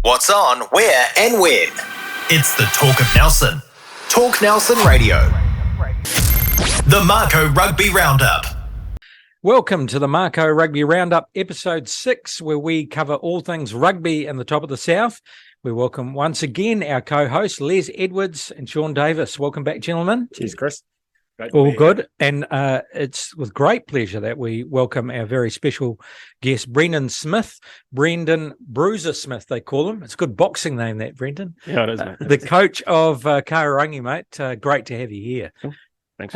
What's on, where, and when. It's the Talk of Nelson. Talk Nelson Radio. The Mako Rugby Roundup. Welcome to the Mako Rugby Roundup, episode 6, where we cover all things rugby in the top of the South. We welcome once again our co-hosts, Les Edwards and Sean Davis. Welcome back, gentlemen. Cheers, Chris. All good. And it's with great pleasure that we welcome our very special guest, Brendan Smith. Brendan Bruiser Smith, they call him. It's a good boxing name, that, Brendan. Yeah, it is, mate. The coach of Kahurangi, mate. Great to have you here. Cool. Thanks.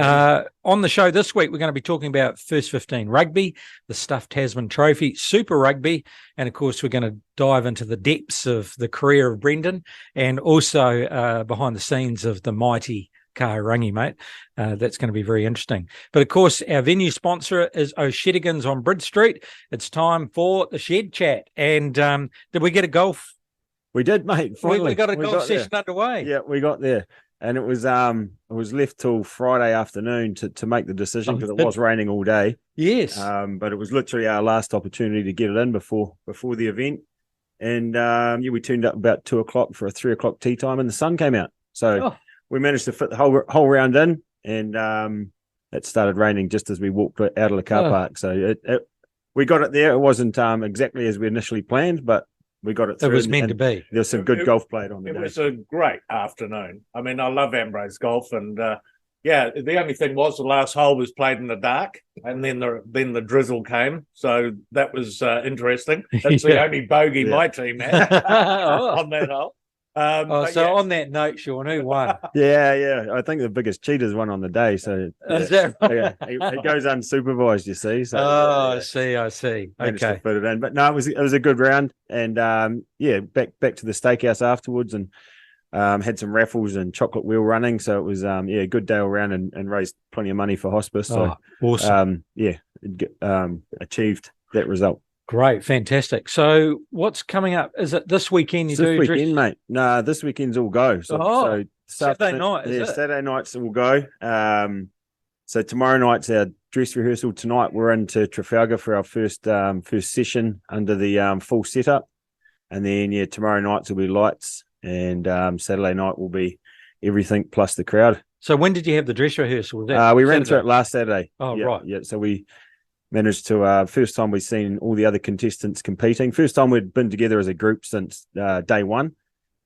On the show this week, we're going to be talking about First 15 Rugby, the Stuffed Tasman Trophy, Super Rugby, and of course, we're going to dive into the depths of the career of Brendan and also behind the scenes of the mighty Kahurangi, mate. That's going to be very interesting. But of course, our venue sponsor is O'Shedigan's on Bridge Street. It's time for the Shed Chat. And did we get a golf? We did, mate. Finally. We got a golf session underway. Yeah, we got there. And it was left till Friday afternoon to make the decision because it was raining all day. Yes. But it was literally our last opportunity to get it in before the event. And we turned up about 2:00 for a 3:00 tea time and the sun came out. So we managed to fit the whole round in, and it started raining just as we walked out of the car park. So we got it there. It wasn't exactly as we initially planned, but we got it through. It was meant to be. There was some good golf played on the day. It was a great afternoon. I mean, I love Ambrose golf, and the only thing was the last hole was played in the dark, and then the drizzle came, so that was interesting. That's the only bogey my team had on that hole. On that note, Sean, who won? Yeah. I think the biggest cheaters won on the day. So is that right? It goes unsupervised, you see. So, I see. Okay. To fit it in. But no, it was a good round, and back to the steakhouse afterwards, and had some raffles and chocolate wheel running. So it was a good day all round, and raised plenty of money for hospice. So awesome. Achieved that result. Great, fantastic. So what's coming up? Is it this weekend? This weekend, mate. No, this weekend's all go. So Saturday night, is it? Saturday night's all go. So tomorrow night's our dress rehearsal. Tonight we're into Trafalgar for our first session under the full setup. And then, tomorrow nights will be lights. And Saturday night will be everything plus the crowd. So when did you have the dress rehearsal? We ran through it last Saturday. Oh, right. Yeah, so we managed to first time we've seen all the other contestants competing. First time we'd been together as a group since day one,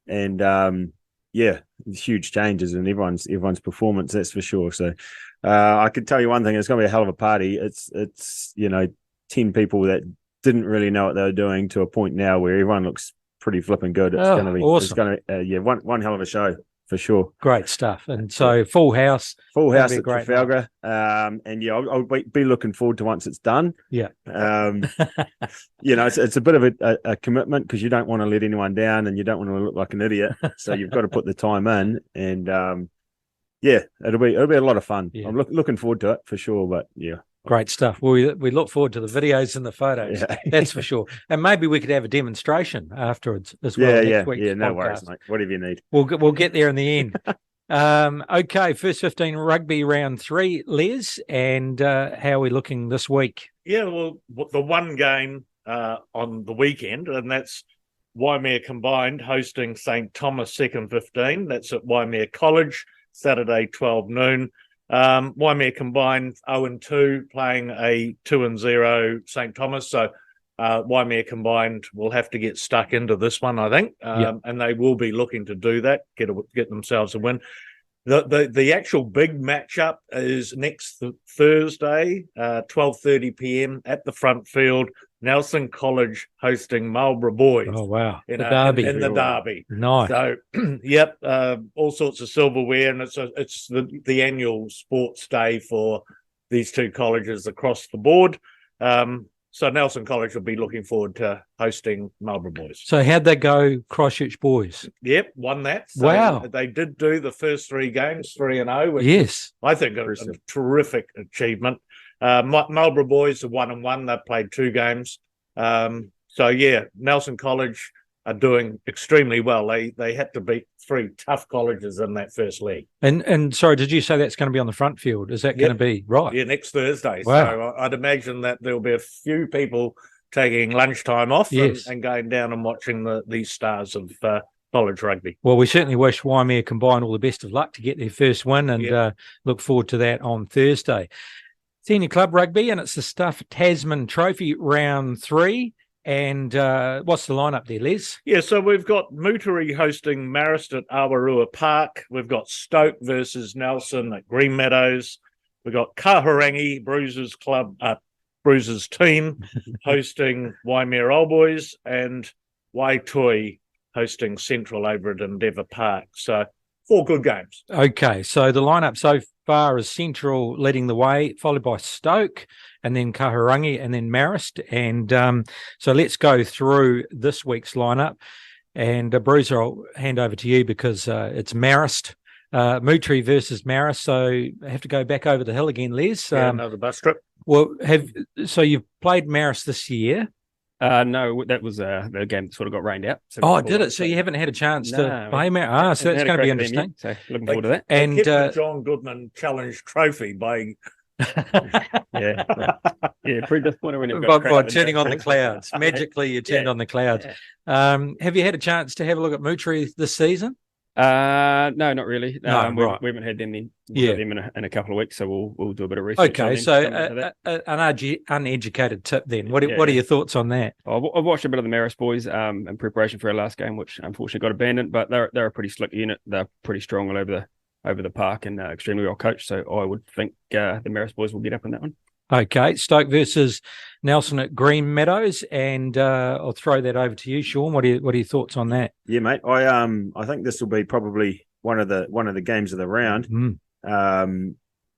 and huge changes in everyone's performance, that's for sure. So I could tell you one thing: it's going to be a hell of a party. It's 10 people that didn't really know what they were doing to a point now where everyone looks pretty flipping good. It's going to be awesome. It's going to one hell of a show. For sure. Great stuff. And so full house at Trafalgar. I'll be looking forward to once it's done. Yeah. It's a bit of a commitment because you don't want to let anyone down and you don't want to look like an idiot. So you've got to put the time in, and it'll be a lot of fun. Yeah. I'm looking forward to it for sure. But yeah. Great stuff. Well, we look forward to the videos and the photos. Yeah. That's for sure. And maybe we could have a demonstration afterwards as well. Yeah. No worries, mate. Whatever you need. We'll get there in the end. Okay, First 15 Rugby round 3, Les, and how are we looking this week? Yeah, well, the one game on the weekend, and that's Waimea Combined hosting St. Thomas Second 15. That's at Waimea College, Saturday 12 noon. Waimea Combined 0-2 playing a 2-0 St. Thomas. So Waimea Combined will have to get stuck into this one, I think, and they will be looking to do that, get themselves a win. The actual big matchup is next Thursday, 12:30 p.m. at the front field. Nelson College hosting Marlborough Boys. Oh, wow. The Derby. In the Derby. Nice. So, all sorts of silverware, and it's the annual sports day for these two colleges across the board. So Nelson College will be looking forward to hosting Marlborough Boys. So how'd they go, Christchurch Boys? Yep, won that. So wow. They did do the first 3 games, 3-0. Which yes. I think a terrific achievement. Marlborough Boys are 1-1. They've played 2 games. Nelson College are doing extremely well. They had to beat 3 tough colleges in that first league. And sorry, did you say that's going to be on the front field? Is that going to be right? Yeah, next Thursday. Wow. So I'd imagine that there'll be a few people taking lunchtime off Yes. and going down and watching these stars of college rugby. Well, we certainly wish Waimea Combined all the best of luck to get their first win, and Yep. look forward to that on Thursday. Senior Club Rugby, and it's the Stuff Tasman Trophy round 3. And what's the lineup there, Les? Yeah, so we've got Moutere hosting Marist at Awarua Park. We've got Stoke versus Nelson at Green Meadows. We've got Kahurangi, Bruises team, hosting Waimea Old Boys, and Waitoi hosting Central over at Endeavour Park. So 4 good games. Okay, so the lineup so far is Central leading the way, followed by Stoke, and then Kahurangi, and then Marist. And so let's go through this week's lineup. And Bruiser, I'll hand over to you because it's Marist, Moutere versus Marist. So I have to go back over the hill again, Les. Another bus trip. Well, so you've played Marist this year? No, that was the game that sort of got rained out. So did it? So you haven't had a chance to play Marist? So that's going to be interesting. So looking forward to that. And the John Goodman Challenge Trophy by pretty disappointed when by turning on the clouds. Magically, you turned on the clouds. Have you had a chance to have a look at Moutere this season? No, not really. No, we haven't had them in a couple of weeks, so we'll do a bit of research. Okay, so an uneducated tip then. What are your thoughts on that? I've watched a bit of the Marist boys in preparation for our last game, which unfortunately got abandoned. But they're a pretty slick unit. They're pretty strong all over the park and extremely well coached. So I would think the Marist boys will get up in that one. Okay, Stoke versus Nelson at Green Meadows, and I'll throw that over to you, Sean. What are your thoughts on that? Yeah, mate. I think this will be probably one of the games of the round.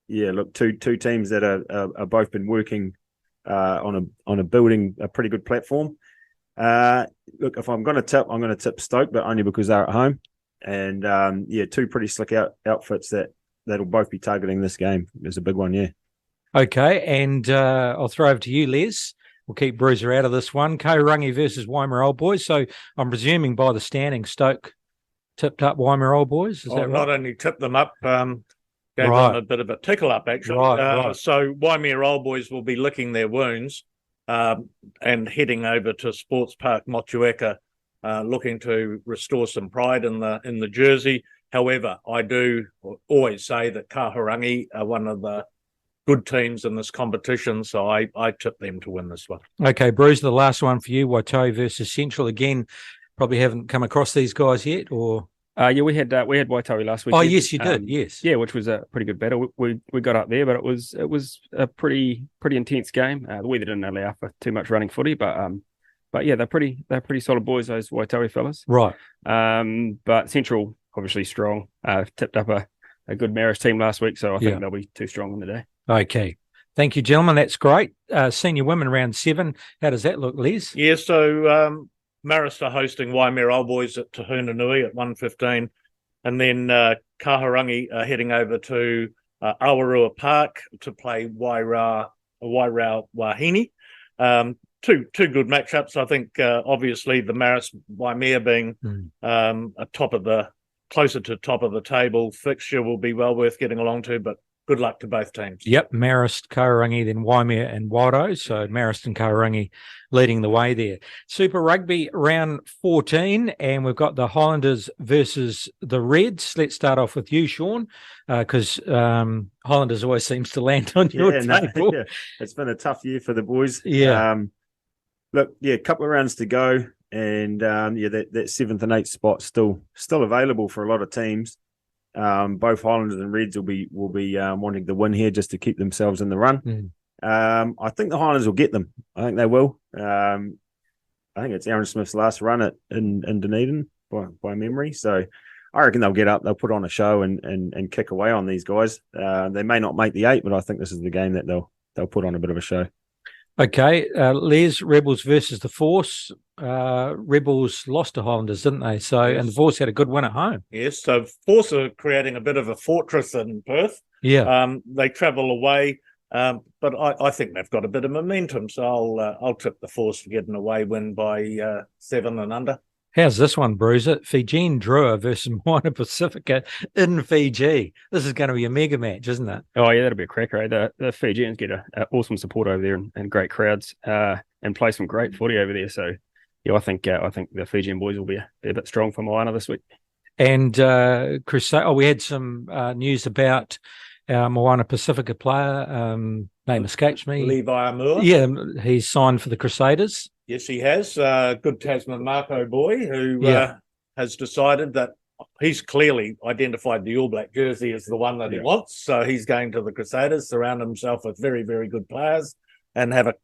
Look, two teams that are both been working on a building a pretty good platform. Look, if I'm going to tip, I'm going to tip Stoke, but only because they're at home. And two pretty slick outfits that'll both be targeting this game. There's a big one, yeah. Okay, and I'll throw over to you, Les. We'll keep Bruiser out of this one. Kahurangi versus Waimea Old Boys. So I'm presuming by the standing, Stoke tipped up Waimea Old Boys. Is that right? Not only tipped them up, gave them a bit of a tickle up, actually. Right. So Waimea Old Boys will be licking their wounds and heading over to Sports Park Motueka, looking to restore some pride in the jersey. However, I do always say that Kahurangi are one of the good teams in this competition, so I tip them to win this one. Okay, Bruce, the last one for you, Waitoi versus Central. Again, probably haven't come across these guys yet, or we had Waitoi last week. Oh, yes, you did. Yes, which was a pretty good battle. We got up there, but it was a pretty intense game. The weather didn't allow for too much running footy, but yeah, they're pretty solid boys, those Waitoi fellas. Right. But Central obviously strong. Tipped up a good Marist team last week, so I think they'll be too strong on the day. Okay. Thank you, gentlemen. That's great. Senior women round 7. How does that look, Les? Yeah, so Marist are hosting Waimea Old Boys at Te Huna Nui at 1:15, and then Kahurangi are heading over to Awarua Park to play Wairau Wahine. Two good matchups. I think obviously the Marist Waimea being closer to top of the table fixture will be well worth getting along to, but good luck to both teams. Yep, Marist, Kahurangi, then Waimea and Wairoa. So Marist and Kahurangi leading the way there. Super Rugby round 14, and we've got the Highlanders versus the Reds. Let's start off with you, Sean, because Highlanders always seems to land on your table. It's been a tough year for the boys. Yeah. A couple of rounds to go, and that 7th and 8th spot still available for a lot of teams. Both Highlanders and Reds will be wanting the win here just to keep themselves in the run. I think the Highlanders will get them. I think they will. I think it's Aaron Smith's last run in Dunedin by memory. So I reckon they'll get up. They'll put on a show and kick away on these guys. They may not make the 8, but I think this is the game that they'll put on a bit of a show. Okay, Les, Rebels versus the Force. Rebels lost to Highlanders, didn't they? So, yes. And the Force had a good win at home. Yes, so Force are creating a bit of a fortress in Perth. Yeah. They travel away, but I think they've got a bit of momentum. So I'll tip the Force to get an away win by 7 and under. How's this one, Bruiser? Fijian Drua versus Moana Pacifica in Fiji. This is going to be a mega match, isn't it? Oh, yeah, that'll be a cracker. The Fijians get an awesome support over there and great crowds. and play some great footy over there. So yeah, I think the Fijian boys will be a bit strong for Moana this week. And we had some news about our Moana Pacifica player. Name escapes me. Levi Amua. Yeah, he's signed for the Crusaders. Yes, he has. Good Tasman Mako boy who has decided that he's clearly identified the All Black jersey as the one that he wants. So he's going to the Crusaders, surround himself with very, very good players, and have a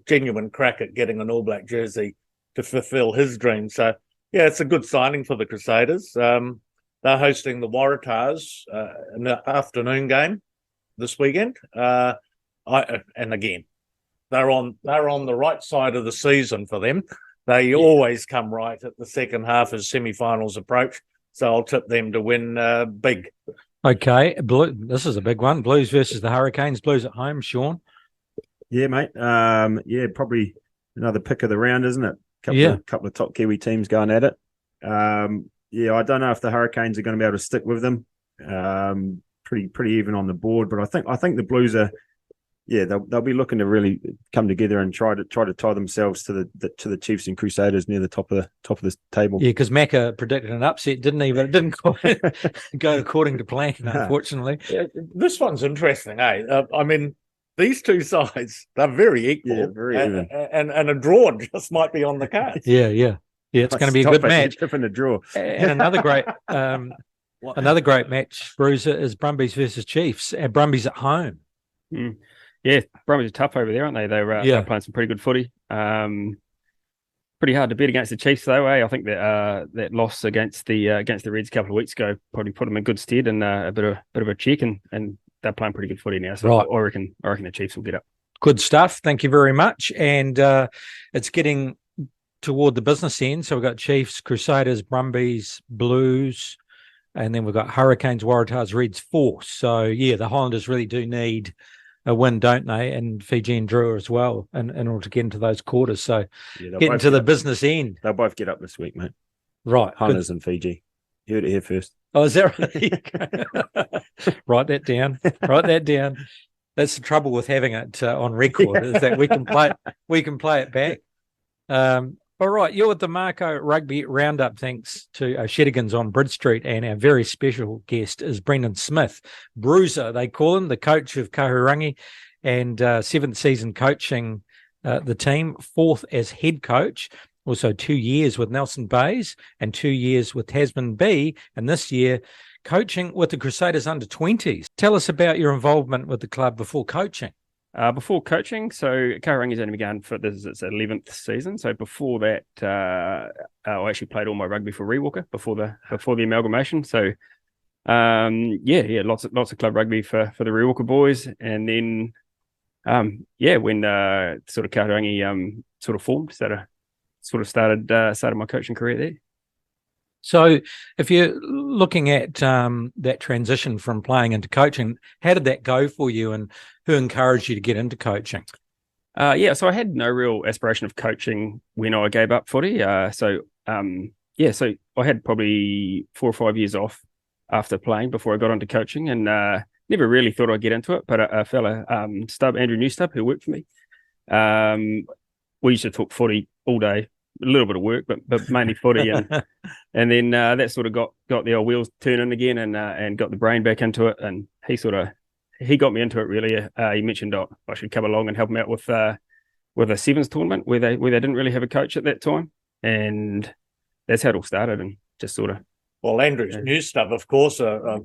genuine crack at getting an All Black jersey to fulfill his dream. So, yeah, it's a good signing for the Crusaders. They're hosting the Waratahs in the afternoon game this weekend. And again, they're on the right side of the season for them. They always come right at the second half as semi-finals approach. So I'll tip them to win big. Okay, this is a big one. Blues versus the Hurricanes. Blues at home, Sean. Yeah, mate. Probably another pick of the round, isn't it? Couple of top Kiwi teams going at it. I don't know if the Hurricanes are going to be able to stick with them. Pretty even on the board, but I think the Blues are. Yeah, they'll be looking to really come together and try to tie themselves to the Chiefs and Crusaders near the top of the table. Yeah, because Mako predicted an upset, didn't he? But it didn't quite go according to plan, unfortunately. Yeah, this one's interesting, eh? I mean, these two sides, they're very equal. Yeah, very even. And a draw just might be on the cards. Yeah. It's going to be a good match. In a draw. And another great match, Bruiser, is Brumbies versus Chiefs. And Brumbies at home. Mm. Yeah, Brumbies are tough over there, aren't they? They're playing some pretty good footy. Pretty hard to bet against the Chiefs, though. Eh? I think that loss against the Reds a couple of weeks ago probably put them in good stead and a bit of a check, and they're playing pretty good footy now. So right. I reckon the Chiefs will get up. Good stuff. Thank you very much. And it's getting toward the business end. So we've got Chiefs, Crusaders, Brumbies, Blues, and then we've got Hurricanes, Waratahs, Reds, Force. So yeah, the Highlanders really do need a win, don't they? And Fiji and Drua as well, in order to get into those quarters. So getting to the business end. They'll both get up this week, mate. Right. Highlanders and Fiji. You heard it here first. Oh, is that right? Write that down. That's the trouble with having it on record, is that we can play it back. All right, you're with the Mako Rugby Roundup, thanks to Sheddigans on Bridge Street, and our very special guest is Brendan Smith, Bruiser, they call him, the coach of Kahurangi, and seventh season coaching the team, fourth as head coach, also 2 years with Nelson Bays and 2 years with Tasman B, and this year coaching with the Crusaders under-20s. Tell us about your involvement with the club before coaching. Before coaching, so Kahurangi's only begun for this is its 11th season. So before that, I actually played all my rugby for Rewalker before the amalgamation. So lots of club rugby for the Rewalker boys, and then when sort of Kahurangi sort of formed, started my coaching career there. So if you're looking at that transition from playing into coaching, how did that go for you, and who encouraged you to get into coaching? So I had no real aspiration of coaching when I gave up footy. So I had probably 4 or 5 years off after playing before I got into coaching, and never really thought I'd get into it. But a fella, Andrew Newstub, who worked for me, we used to talk footy all day. A little bit of work, but mainly footy, and then that sort of got the old wheels turning again, and got the brain back into it. And he got me into it really. He mentioned I should come along and help him out with a sevens tournament where they didn't really have a coach at that time, and that's how it all started. And just sort of. Well, Andrew's Newstub, of course, a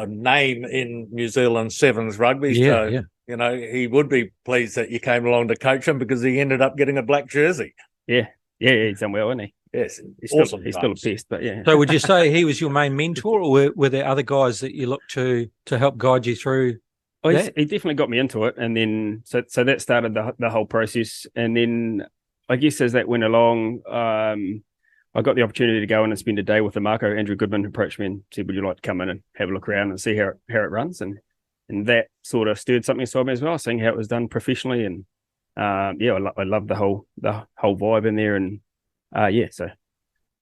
name in New Zealand sevens rugby. Yeah. You know, he would be pleased that you came along to coach him because he ended up getting a black jersey. Yeah. Yeah, he's done well, isn't he? Yes, he's still a best, but yeah. So would you say he was your main mentor, or were there other guys that you looked to help guide you through? Oh, he definitely got me into it, and then so that started the whole process. And then I guess as that went along, I got the opportunity to go in and spend a day with the Mako. Andrew Goodman approached me and said, "Would you like to come in and have a look around and see how it runs?" And that sort of stirred something inside me as well, seeing how it was done professionally. And I love the whole vibe in there, and so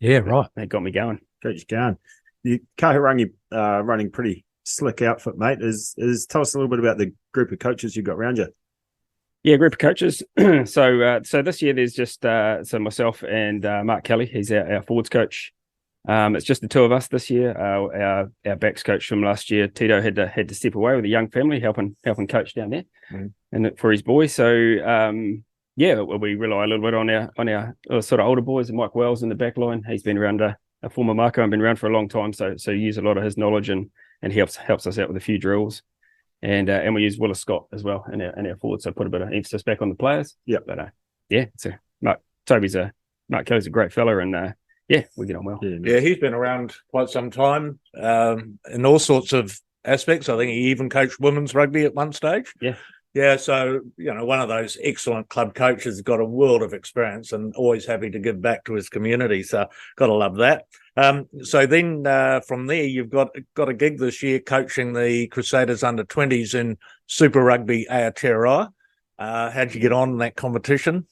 right, that got me going. Coach Garn, the Kahurangi running pretty slick outfit, mate. Is tell us a little bit about the group of coaches you got around you. Yeah, group of coaches. So this year there's just so myself and Mark Kelly. He's our forwards coach. It's just the two of us this year. Our backs coach from last year, Tito, had to step away with a young family, helping coach down there, and for his boys. So we rely a little bit on our sort of older boys. Mike Wells in the back line. He's been around a former Mako and been around for a long time. So use a lot of his knowledge and he helps us out with a few drills. And we use Willis Scott as well in our forward, so put a bit of emphasis back on the players. Yeah, but so Mark Kelly's a great fella, and we get on well. Yeah, he's been around quite some time in all sorts of aspects. I think he even coached women's rugby at one stage. Yeah, so, one of those excellent club coaches, got a world of experience and always happy to give back to his community. So got to love that. So then from there, you've got a gig this year coaching the Crusaders under-20s in Super Rugby Aotearoa. How'd you get on in that competition?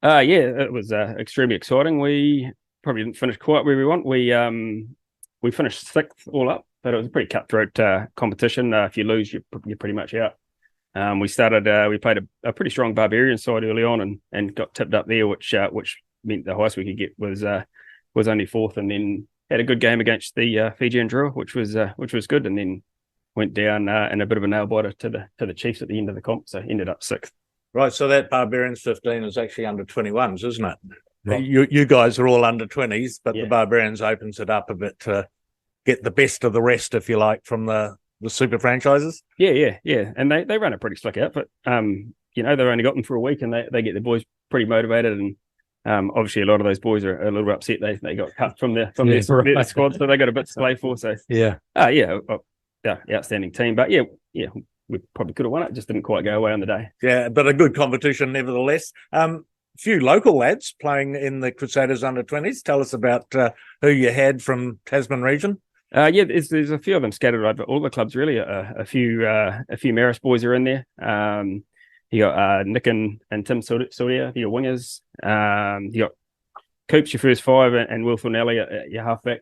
It was extremely exciting. We probably didn't finish quite where we want. We finished 6th all up, but it was a pretty cutthroat competition. If you lose, you're pretty much out. We played a pretty strong Barbarian side early on and got tipped up there, which meant the highest we could get was only 4th, and then had a good game against the Fijian Drua, which was good, and then went down in a bit of a nail biter to the Chiefs at the end of the comp, so ended up 6th. Right, so that Barbarians 15 is actually under 21s, isn't it? Right. You guys are all under 20s, but the Barbarians opens it up a bit to get the best of the rest, if you like, from the super franchises. Yeah, and they run a pretty slick outfit. They've only got them for a week, and they get the boys pretty motivated, and obviously a lot of those boys are a little bit upset they got cut from their squad, so they got a bit to play for. So outstanding team, but we probably could have won it, just didn't quite go away on the day. Yeah, but a good competition nevertheless. Few local lads playing in the Crusaders under-20s. Tell us about who you had from Tasman region. There's a few of them scattered over all the clubs really. A few Maris boys are in there. You got Nick and Tim Soria, your wingers. You got Coops, your first 5, and Will Thornelli, your halfback.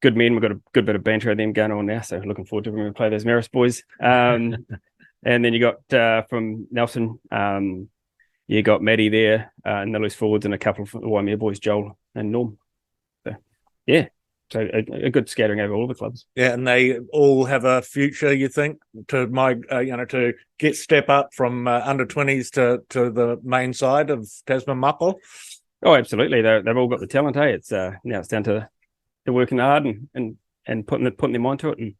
Good men. We've got a good bit of banter of them going on now, so looking forward to when we play those Maris boys. And then you got from Nelson, you got Maddie there, and the loose forwards, and a couple of the Waimea boys, Joel and Norm. So a good scattering over all the clubs. Yeah, and they all have a future, you think, to step up from under-20s to the main side of Tasman Mako? Oh, absolutely. They've all got the talent. Hey, it's now it's down to working hard and putting their mind to it,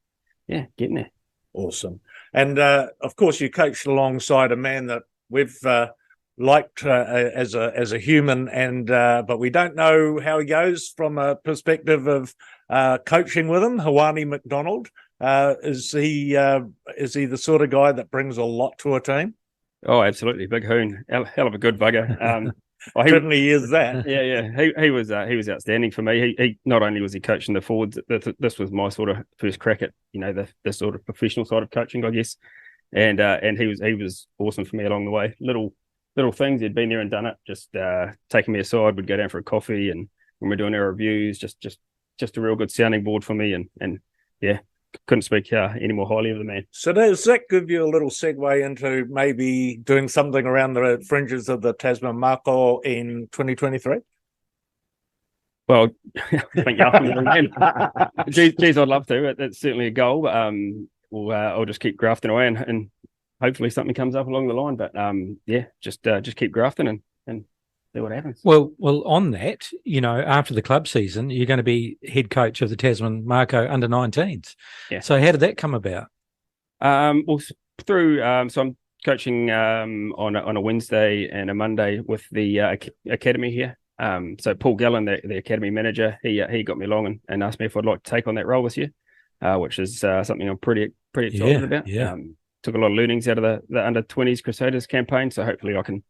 and getting there. Awesome. And of course, you coached alongside a man that we've liked as a human, and but we don't know how he goes from a perspective of coaching with him. Hawani McDonald, is he the sort of guy that brings a lot to a team? Oh, absolutely, big hoon, hell of a good bugger. Certainly is that. Yeah. He was outstanding for me. He not only was he coaching the forwards, this was my sort of first crack at the sort of professional side of coaching, I guess, and he was awesome for me along the way. Little things, he'd been there and done it, just taking me aside, would go down for a coffee, and when we're doing our reviews, just a real good sounding board for me, and couldn't speak any more highly of the man. So does that give you a little segue into maybe doing something around the fringes of the Tasman Mako in 2023? Well, I think geez, I'd love to. It's certainly a goal, but I'll just keep grafting away and hopefully something comes up along the line, but just keep grafting and see what happens. Well, on that, after the club season, you're going to be head coach of the Tasman Mako under-19s. Yeah. So how did that come about? Through so I'm coaching on a Wednesday and a Monday with the academy here. So Paul Gallen, the academy manager, he got me along and asked me if I'd like to take on that role this year, which is something I'm pretty excited about. Yeah. Took a lot of learnings out of the under-20s Crusaders campaign, so hopefully I can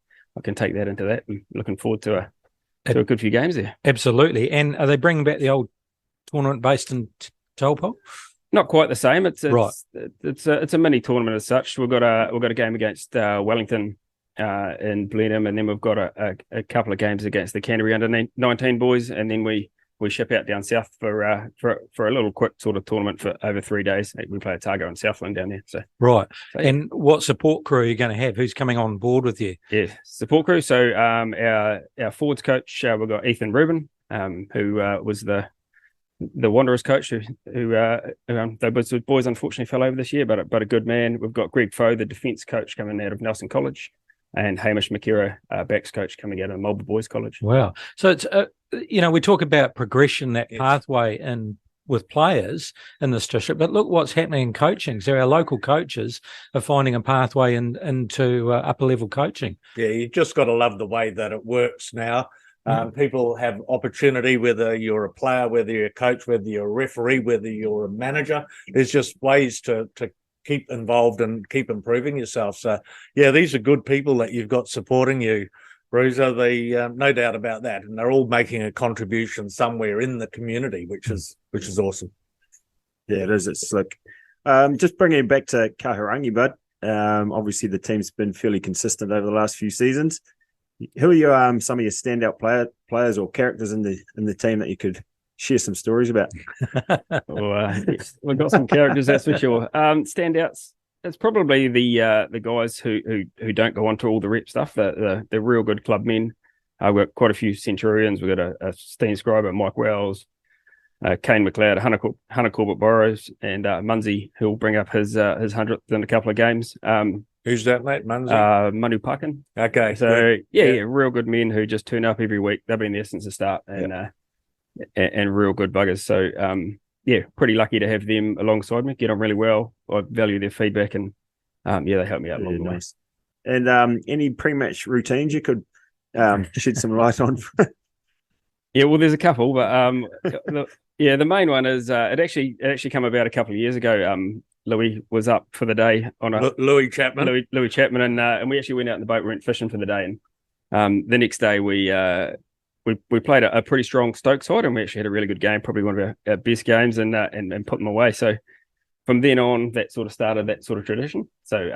take that into that, and looking forward to a good few games there. Absolutely. And are they bringing back the old tournament based in Taupo? Not quite the same. It's right. It's a mini tournament as such. We've got a game against Wellington in Blenheim, and then we've got a couple of games against the Canterbury under-19 boys, and then we we ship out down south for a little quick sort of tournament for over 3 days. We play Otago and Southland down there. So Right. yeah. And what support crew are you going to have? Who's coming on board with you? Yeah, support crew. So our forwards coach, we've got Ethan Rubin, who was the Wanderers coach, who those boys unfortunately fell over this year, but a good man. We've got Greg Foe, the defence coach, coming out of Nelson College, and Hamish McKerrow, backs coach, coming out of Marlborough Boys College. Wow. So it's we talk about progression, that pathway in with players in this district, but look what's happening in coaching. So our local coaches are finding a pathway into upper level coaching. Yeah, you just got to love the way that it works now. People have opportunity, whether you're a player, whether you're a coach, whether you're a referee, whether you're a manager. There's just ways to keep involved and keep improving yourself. So, yeah, these are good people that you've got supporting you, Bruiser. No doubt about that. And they're all making a contribution somewhere in the community, which is awesome. Yeah, it is. It's slick. Just bringing it back to Kahurangi, bud. Obviously, the team's been fairly consistent over the last few seasons. Who are some of your standout players or characters in the team that you could share some stories about? Yes, we've got some characters, that's for sure. Standouts. It's probably the guys who don't go on to all the rep stuff. The real good club men. We've got quite a few Centurions. We've got a Steen Scriber, Mike Wells, Kane McLeod, Hunter Corbett Burrows, and Munsey, who'll bring up his 100th in a couple of games. Who's that, mate? Munsey? Manu Pakin. Okay. So yeah, real good men who just turn up every week. They've been there since the start, and real good buggers. So pretty lucky to have them alongside me. Get on really well. I value their feedback, and they help me out along the way. And any pre-match routines you could shed some light on? Yeah, well, there's a couple, but the main one is it actually came about a couple of years ago. Louis was up for the day on Louis Chapman. Louis Chapman, and we actually went out in the boat. We went fishing for the day, and the next day we played a pretty strong Stoke side, and we actually had a really good game, probably one of our best games, and put them away. So from then on, that sort of started that sort of tradition. So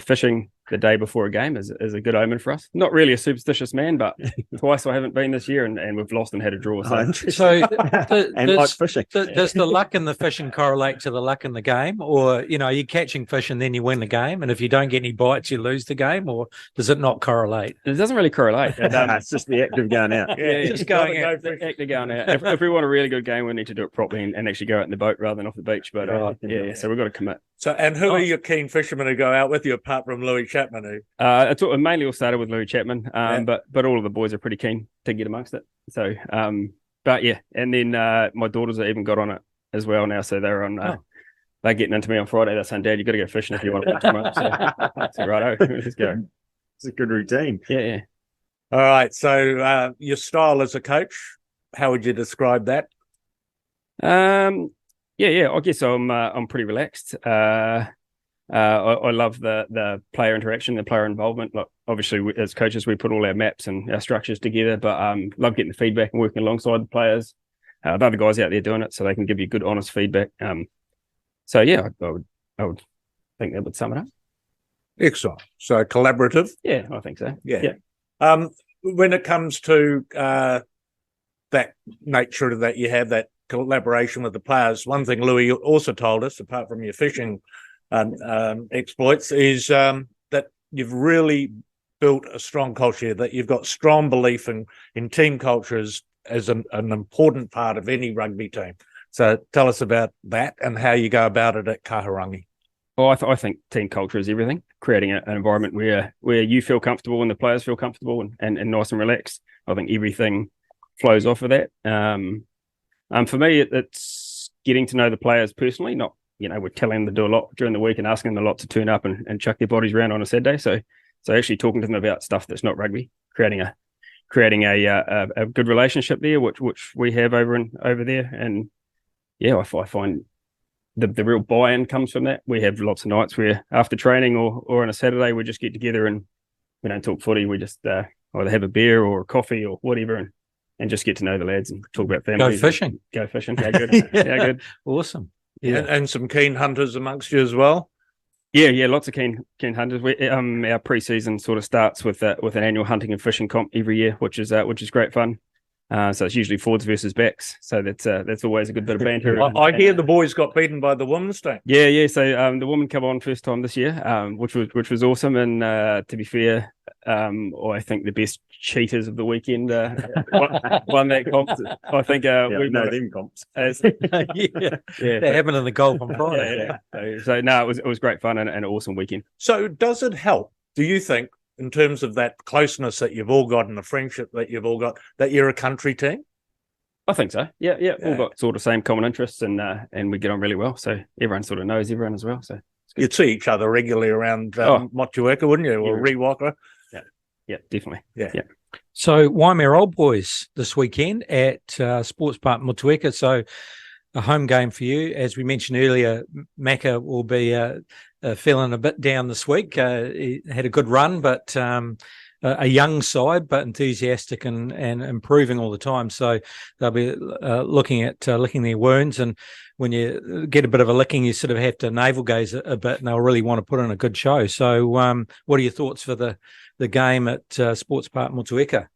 fishing the day before a game is a good omen for us. Not really a superstitious man, but twice I haven't been this year, and we've lost and had a draw. So like fishing. Does the luck in the fishing correlate to the luck in the game? Or, you're catching fish and then you win the game, and if you don't get any bites, you lose the game? Or does it not correlate? It doesn't really correlate. It's just the act of going out. Just going out. The act of going out. If we want a really good game, we need to do it properly and actually go out in the boat rather than off the beach. But so we've got to commit. So, and who are your keen fishermen who go out with you apart from Louis Chapman? It mainly all started with Louis Chapman, but all of the boys are pretty keen to get amongst it. So, but yeah, and then my daughters have even got on it as well now. So they're on. They're getting into me on Friday. They're saying, "Dad, you got to go fishing if you want to watch tomorrow." So righto, let's go. It's a good routine. Yeah. All right. So your style as a coach, how would you describe that? I guess I'm pretty relaxed. I love the player interaction, the player involvement. Like, obviously, as coaches, we put all our maps and our structures together, but love getting the feedback and working alongside the players. The other guys out there doing it, so they can give you good, honest feedback. I would think that would sum it up. Excellent. So collaborative. Yeah, I think so. Yeah. When it comes to that nature that you have, that collaboration with the players, one thing Louis also told us, apart from your fishing exploits, is that you've really built a strong culture, that you've got strong belief in team cultures as an important part of any rugby team. So tell us about that and how you go about it at Kahurangi. Well, I think team culture is everything. Creating an environment where you feel comfortable and the players feel comfortable and nice and relaxed. I think everything flows off of that. For me, it's getting to know the players personally, not, we're telling them to do a lot during the week and asking them a lot to turn up and chuck their bodies around on a Saturday. So actually talking to them about stuff that's not rugby, creating a good relationship there, which we have over there. And I find the real buy-in comes from that. We have lots of nights where after training or on a Saturday, we just get together and we don't talk footy. We just either have a beer or a coffee or whatever and just get to know the lads and talk about family. Go fishing. Yeah, good. Yeah, good. Awesome. Yeah, and some keen hunters amongst you as well. Yeah, lots of keen hunters. Our pre-season sort of starts with an annual hunting and fishing comp every year, which is great fun. So it's usually forwards versus backs. So that's always a good bit of banter. I hear the boys got beaten by the women's team. Yeah. So the women come on first time this year, which was awesome. And to be fair, I think the best cheaters of the weekend won that comp. I think we know them comps. That happened in the golf on Friday. So no, it was great fun and an awesome weekend. So does it help, do you think, in terms of that closeness that you've all got and the friendship that you've all got, that you're a country team? I think so. Yeah. All got sort of same common interests and we get on really well. So everyone sort of knows everyone as well. So you'd see each other regularly around Motueka, wouldn't you? Or Rewaka? Yeah, definitely. Yeah. So Waimea Old Boys this weekend at Sports Park Motueka. So a home game for you. As we mentioned earlier, Mako will be feeling a bit down this week. He had a good run, but a young side, but enthusiastic and improving all the time. So they'll be looking their wounds. And when you get a bit of a licking, you sort of have to navel gaze a bit, and they'll really want to put in a good show. So what are your thoughts for the game at Sports Park Motueka?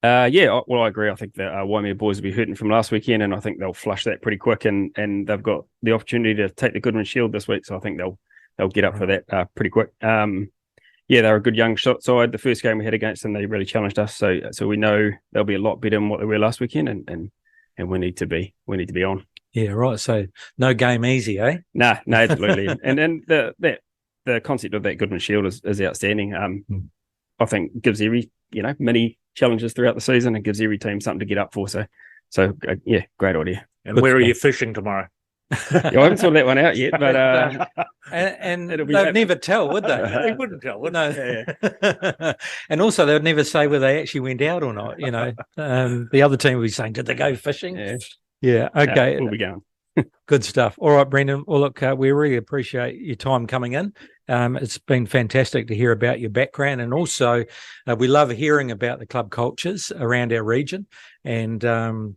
I agree. I think the Waimea boys will be hurting from last weekend, and I think they'll flush that pretty quick. And they've got the opportunity to take the Goodman Shield this week, so I think they'll get up for that pretty quick. They're a good young shot side. The first game we had against them, they really challenged us. So we know they'll be a lot better than what they were last weekend, and we need to be on. Yeah, right. So no game easy, eh? No, absolutely. and then the concept of that Goodman Shield is outstanding. I think gives every many challenges throughout the season and gives every team something to get up for. So great idea. And where are you fishing tomorrow? I haven't sorted that one out yet, but and they'd never tell, would they? They wouldn't tell, would they? No. And also, they would never say whether they actually went out or not. The other team would be saying, "Did they go fishing?" Yeah. Okay. We'll be going. Good stuff. All right, Brendan. Well, look, we really appreciate your time coming in. It's been fantastic to hear about your background, and also we love hearing about the club cultures around our region. And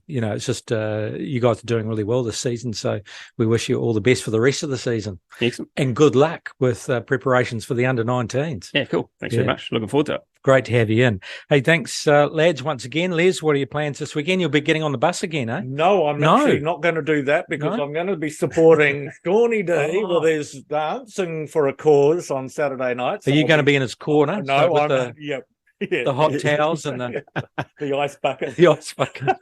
it's just you guys are doing really well this season, so we wish you all the best for the rest of the season. Excellent. And good luck with preparations for the under-19s. Yeah, cool. Thanks very much. Looking forward to it. Great to have you in. Hey, thanks, lads, once again. Les, what are your plans this weekend? You'll be getting on the bus again, eh? No, I'm actually not going to do that because I'm going to be supporting Shawnee D with his dancing for a cause on Saturday night. So are you going to be in his corner? No, I'm the hot towels and the ice bucket. The ice bucket.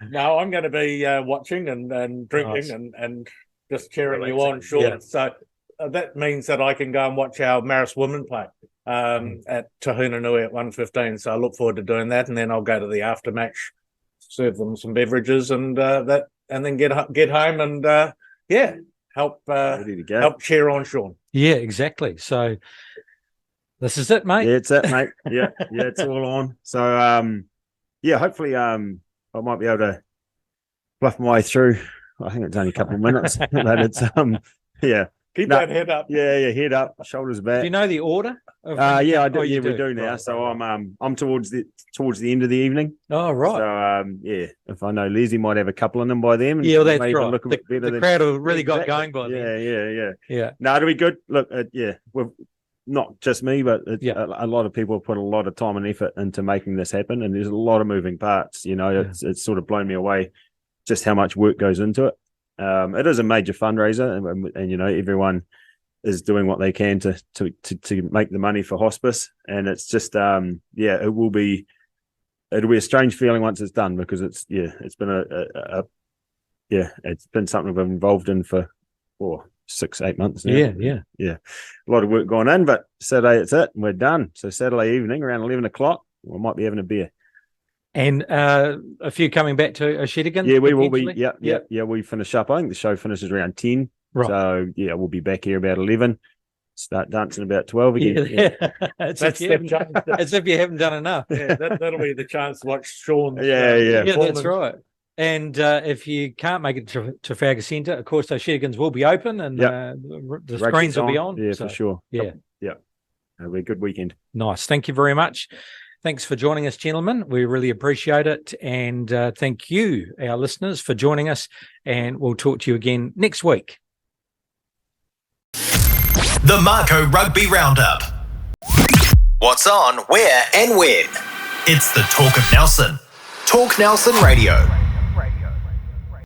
No, I'm going to be watching and drinking and just cheering you on, Sean. Yeah. So that means that I can go and watch our Marist women play at Tahuna Nui at 1:15. So I look forward to doing that, and then I'll go to the aftermatch, serve them some beverages, and then get home and help cheer on Sean. Yeah, exactly. So this is it, mate. Yeah, it's it, mate. Yeah, it's all on. So hopefully I might be able to bluff my way through. I think it's only a couple of minutes, but it's Keep that head up. Yeah, head up, shoulders back. Do you know the order? I do. Yeah, we do now. Right, so I'm towards the end of the evening. Oh, right. So if I know Leslie might have a couple of them by then. Yeah, that's right. Look a bit better the crowd have really got going by then. Yeah. No, it'll be good. Look, we've not just me, but a lot of people have put a lot of time and effort into making this happen, and there's a lot of moving parts. It's sort of blown me away just how much work goes into it. It is a major fundraiser, and everyone is doing what they can to make the money for hospice, and it's just it'll be a strange feeling once it's done, because it's been it's been something I've been involved in for 6-8 months now. Yeah. A lot of work going in, but Saturday it's it, and we're done. So Saturday evening around 11 o'clock, we might be having a beer. And a few coming back to Shedigan? Yeah, we will be. Yeah. We finish up. I think the show finishes around 10. Right. So, we'll be back here about 11. Start dancing about 12 again. Yeah. As if you haven't done enough. Yeah, that'll be the chance to watch Sean. Yeah, that's right. And if you can't make it to Trafalgar Centre, of course, those Shedigans will be open and the screens will be on. Yeah, for sure. Yeah. It'll be a good weekend. Nice. Thank you very much. Thanks for joining us, gentlemen. We really appreciate it. And thank you, our listeners, for joining us. And we'll talk to you again next week. The Mako Rugby Roundup. What's on, where and when? It's the talk of Nelson. Talk Nelson Radio.